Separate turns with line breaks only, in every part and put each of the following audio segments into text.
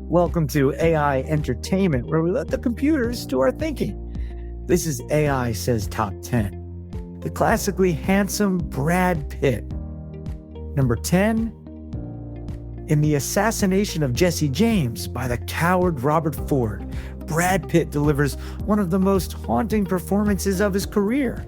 Welcome to AI Entertainment, where we let the computers do our thinking. This is AI Says Top 10. The classically handsome Brad Pitt. Number 10, in the assassination of Jesse James by the coward Robert Ford, Brad Pitt delivers one of the most haunting performances of his career.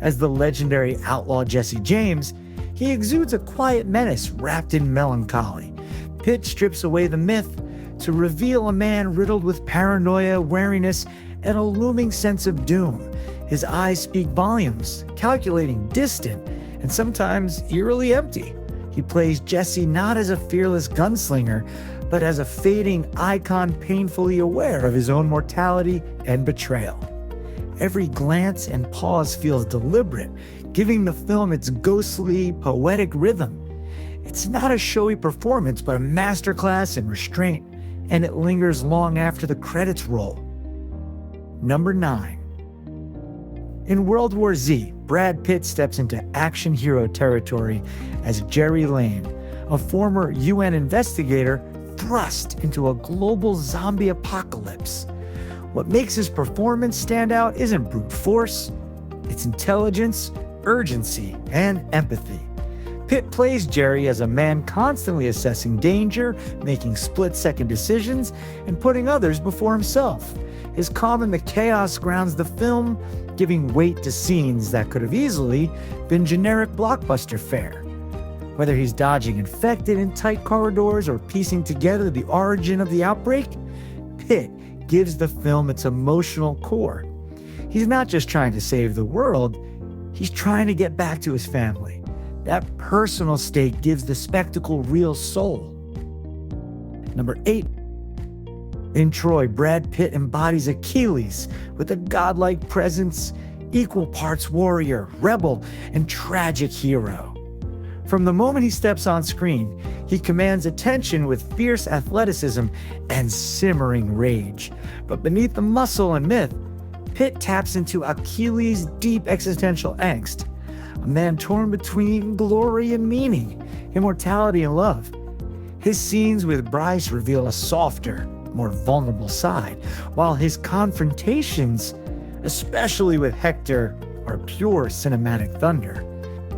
As the legendary outlaw Jesse James, he exudes a quiet menace wrapped in melancholy. Pitt strips away the myth to reveal a man riddled with paranoia, wariness, and a looming sense of doom. His eyes speak volumes, calculating, distant, and sometimes eerily empty. He plays Jesse not as a fearless gunslinger, but as a fading icon painfully aware of his own mortality and betrayal. Every glance and pause feels deliberate, giving the film its ghostly, poetic rhythm. It's not a showy performance, but a masterclass in restraint, and it lingers long after the credits roll. Number 9. In World War Z, Brad Pitt steps into action hero territory as Jerry Lane, a former UN investigator thrust into a global zombie apocalypse. What makes his performance stand out isn't brute force, it's intelligence, urgency, and empathy. Pitt plays Jerry as a man constantly assessing danger, making split-second decisions, and putting others before himself. His calm in the chaos grounds the film, giving weight to scenes that could have easily been generic blockbuster fare. Whether he's dodging infected in tight corridors or piecing together the origin of the outbreak, Pitt gives the film its emotional core. He's not just trying to save the world, he's trying to get back to his family. That personal stake gives the spectacle real soul. Number 8. In Troy, Brad Pitt embodies Achilles with a godlike presence, equal parts warrior, rebel, and tragic hero. From the moment he steps on screen, he commands attention with fierce athleticism and simmering rage. But beneath the muscle and myth, Pitt taps into Achilles' deep existential angst, a man torn between glory and meaning, immortality and love. His scenes with Bryce reveal a softer, more vulnerable side, while his confrontations, especially with Hector, are pure cinematic thunder.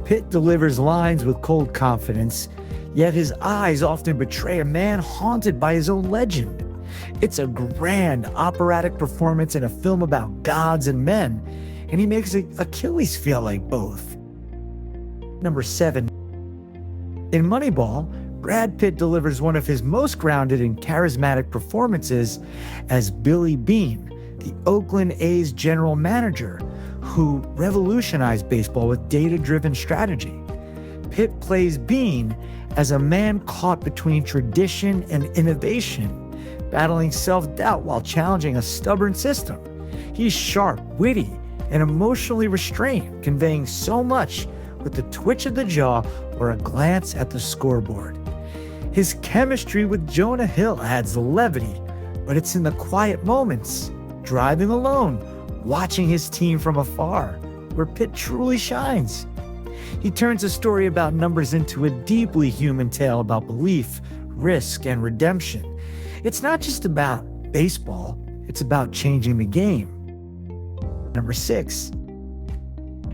Pitt delivers lines with cold confidence, yet his eyes often betray a man haunted by his own legend. It's a grand operatic performance in a film about gods and men, and he makes Achilles feel like both. Number 7. In Moneyball, Brad Pitt delivers one of his most grounded and charismatic performances as Billy Beane, the Oakland A's general manager, who revolutionized baseball with data-driven strategy. Pitt plays Beane as a man caught between tradition and innovation, battling self-doubt while challenging a stubborn system. He's sharp, witty, and emotionally restrained, conveying so much with the twitch of the jaw or a glance at the scoreboard. His chemistry with Jonah Hill adds levity, but it's in the quiet moments, driving alone, watching his team from afar, where Pitt truly shines. He turns a story about numbers into a deeply human tale about belief, risk, and redemption. It's not just about baseball, it's about changing the game. Number 6.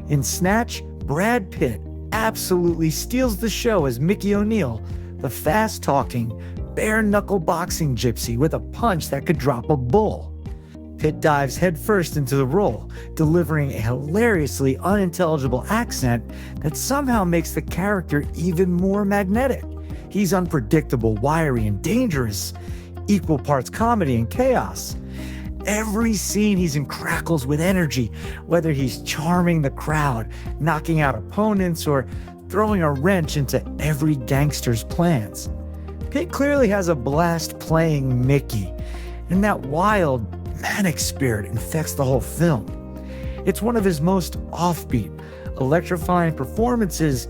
In Snatch, Brad Pitt absolutely steals the show as Mickey O'Neill, the fast-talking, bare-knuckle boxing gypsy with a punch that could drop a bull. Pitt dives headfirst into the role, delivering a hilariously unintelligible accent that somehow makes the character even more magnetic. He's unpredictable, wiry, and dangerous, equal parts comedy and chaos. Every scene he's in crackles with energy, whether he's charming the crowd, knocking out opponents, or throwing a wrench into every gangster's plans. Pitt clearly has a blast playing Mickey, and that wild, manic spirit infects the whole film. It's one of his most offbeat, electrifying performances,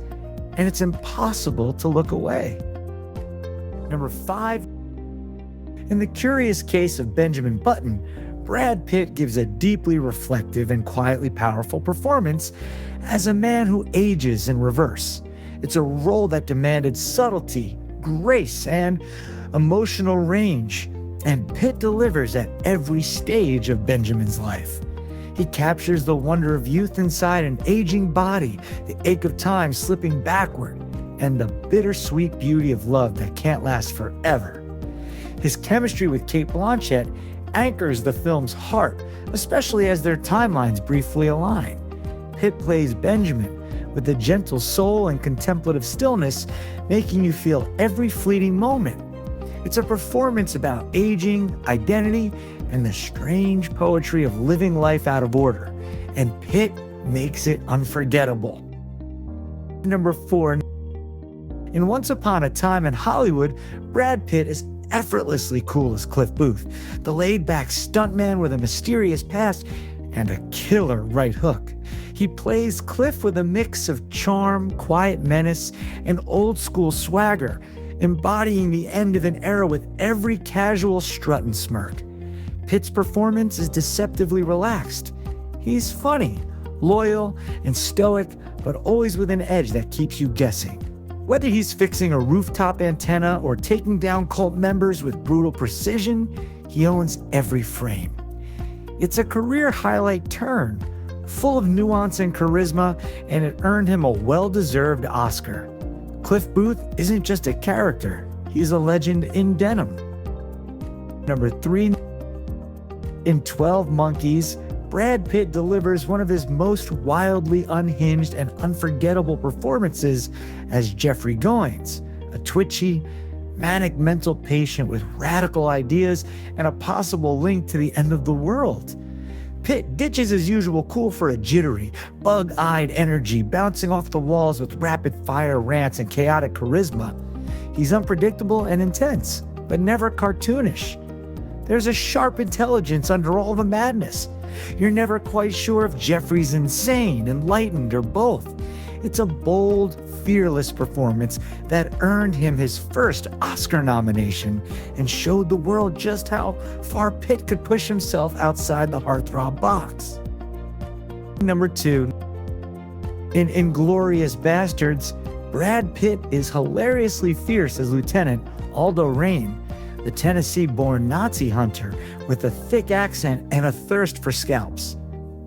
and it's impossible to look away. Number 5. In The Curious Case of Benjamin Button, Brad Pitt gives a deeply reflective and quietly powerful performance as a man who ages in reverse. It's a role that demanded subtlety, grace, and emotional range, and Pitt delivers at every stage of Benjamin's life. He captures the wonder of youth inside an aging body, the ache of time slipping backward, and the bittersweet beauty of love that can't last forever. His chemistry with Cate Blanchett anchors the film's heart, especially as their timelines briefly align. Pitt plays Benjamin with a gentle soul and contemplative stillness, making you feel every fleeting moment. It's a performance about aging, identity, and the strange poetry of living life out of order, and Pitt makes it unforgettable. Number 4. In Once Upon a Time in Hollywood, Brad Pitt is effortlessly cool as Cliff Booth, the laid-back stuntman with a mysterious past and a killer right hook. He plays Cliff with a mix of charm, quiet menace, and old-school swagger, embodying the end of an era with every casual strut and smirk. Pitt's performance is deceptively relaxed. He's funny, loyal, and stoic, but always with an edge that keeps you guessing. Whether he's fixing a rooftop antenna or taking down cult members with brutal precision, he owns every frame. It's a career highlight turn, full of nuance and charisma, and it earned him a well-deserved Oscar. Cliff Booth isn't just a character, he's a legend in denim. Number 3. In 12 Monkeys, Brad Pitt delivers one of his most wildly unhinged and unforgettable performances as Jeffrey Goins, a twitchy, manic mental patient with radical ideas and a possible link to the end of the world. Pitt ditches his usual cool for a jittery, bug-eyed energy bouncing off the walls with rapid-fire rants and chaotic charisma. He's unpredictable and intense, but never cartoonish. There's a sharp intelligence under all the madness. You're never quite sure if Jeffrey's insane, enlightened, or both. It's a bold, fearless performance that earned him his first Oscar nomination and showed the world just how far Pitt could push himself outside the heartthrob box. Number 2. In Inglourious Bastards, Brad Pitt is hilariously fierce as Lieutenant Aldo Raine, the Tennessee-born Nazi hunter with a thick accent and a thirst for scalps.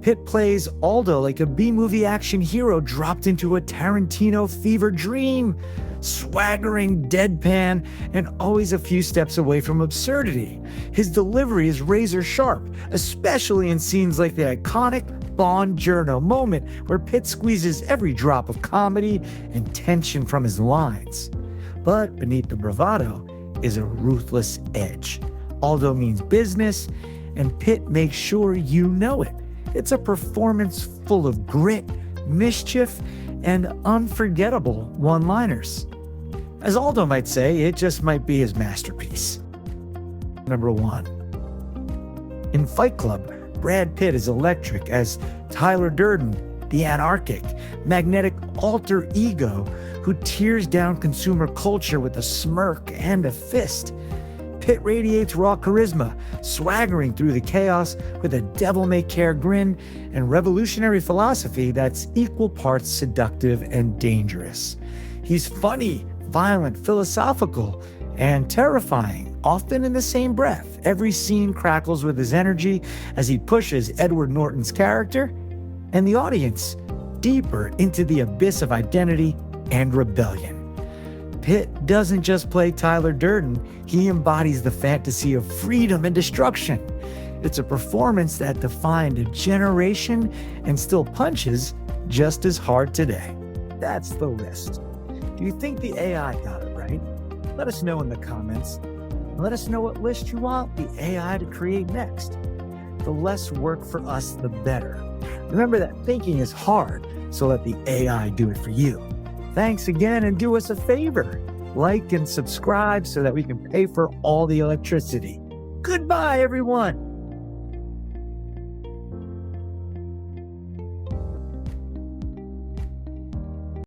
Pitt plays Aldo like a B-movie action hero dropped into a Tarantino fever dream, swaggering, deadpan, and always a few steps away from absurdity. His delivery is razor sharp, especially in scenes like the iconic Bond Journo moment where Pitt squeezes every drop of comedy and tension from his lines. But beneath the bravado is a ruthless edge. Aldo means business, and Pitt makes sure you know it. It's a performance full of grit, mischief, and unforgettable one-liners. As Aldo might say, it just might be his masterpiece. Number 1. In Fight Club, Brad Pitt is electric as Tyler Durden, the anarchic, magnetic alter ego who tears down consumer culture with a smirk and a fist. Pitt radiates raw charisma, swaggering through the chaos with a devil-may-care grin and revolutionary philosophy that's equal parts seductive and dangerous. He's funny, violent, philosophical, and terrifying, often in the same breath. Every scene crackles with his energy as he pushes Edward Norton's character and the audience deeper into the abyss of identity and rebellion. Pitt doesn't just play Tyler Durden, he embodies the fantasy of freedom and destruction. It's a performance that defined a generation and still punches just as hard today. That's the list. Do you think the AI got it right? Let us know in the comments. Let us know what list you want the AI to create next. The less work for us, the better. Remember that thinking is hard, so let the AI do it for you. Thanks again, and do us a favor. Like and subscribe so that we can pay for all the electricity. Goodbye, everyone.